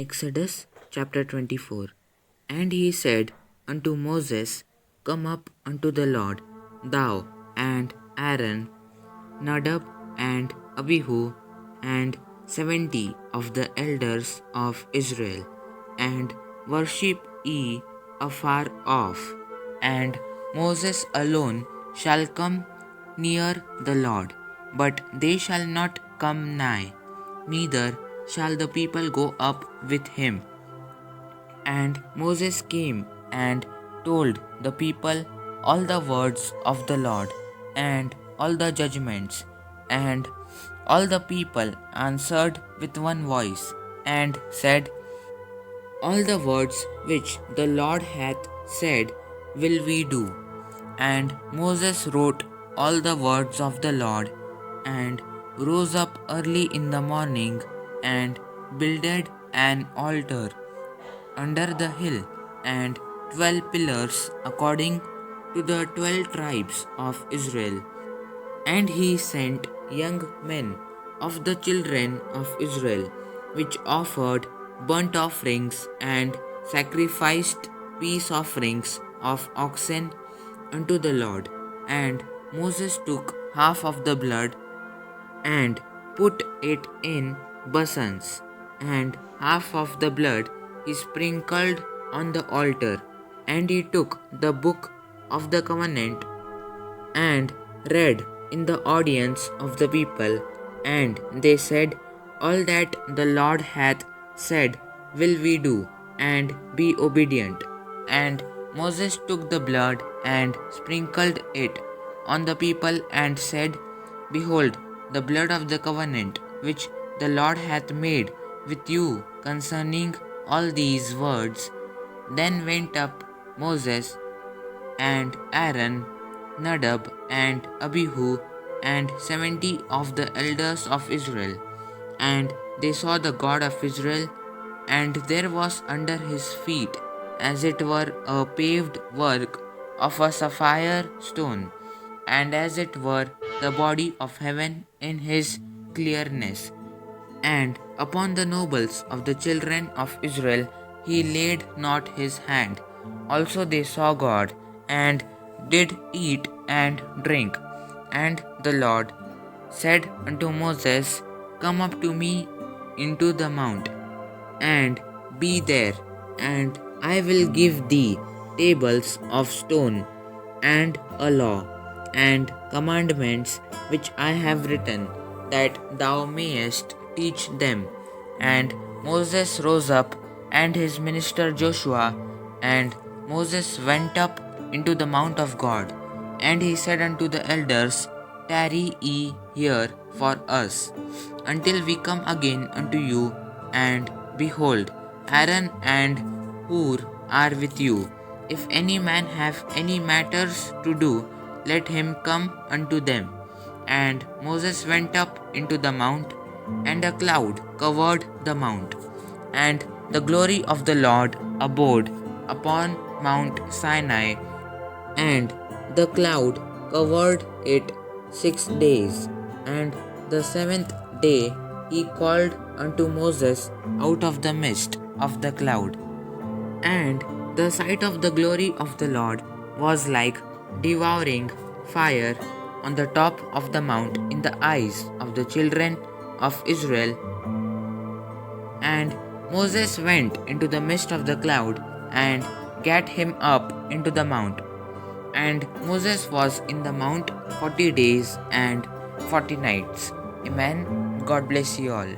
Exodus chapter 24. And he said unto Moses, Come up unto the Lord, thou and Aaron, Nadab and Abihu, and 70 of the elders of Israel, and worship ye afar off. And Moses alone shall come near the Lord, but they shall not come nigh, neither shall the people go up with him. And Moses came and told the people all the words of the Lord, and all the judgments. And all the people answered with one voice, and said, All the words which the Lord hath said will we do. And Moses wrote all the words of the Lord, and rose up early in the morning, and builded an altar under the hill, and 12 pillars according to the 12 tribes of Israel. And he sent young men of the children of Israel, which offered burnt offerings and sacrificed peace offerings of oxen unto the Lord. And Moses took half of the blood and put it in basins, and half of the blood he sprinkled on the altar. And he took the book of the covenant and read in the audience of the people, and they said, All that the Lord hath said will we do, and be obedient. And Moses took the blood and sprinkled it on the people, and said, Behold, the blood of the covenant which the Lord hath made with you concerning all these words. Then went up Moses and Aaron, Nadab and Abihu, and 70 of the elders of Israel. And they saw the God of Israel, and there was under his feet as it were a paved work of a sapphire stone, and as it were the body of heaven in his clearness. And upon the nobles of the children of Israel he laid not his hand. Also they saw God, and did eat and drink. And the Lord said unto Moses, Come up to me into the mount, and be there, and I will give thee tables of stone, and a law, and commandments which I have written, that thou mayest teach them. And Moses rose up, and his minister Joshua, and Moses went up into the mount of God. And he said unto the elders, Tarry ye here for us, until we come again unto you. And behold, Aaron and Hur are with you. If any man have any matters to do, let him come unto them. And Moses went up into the mount, and a cloud covered the mount. And the glory of the Lord abode upon Mount Sinai, and the cloud covered it 6 days. And the 7th day he called unto Moses out of the midst of the cloud. And the sight of the glory of the Lord was like devouring fire on the top of the mount in the eyes of the children of Israel. And Moses went into the midst of the cloud, and gat him up into the mount. And Moses was in the mount 40 days and 40 nights. Amen. God bless you all.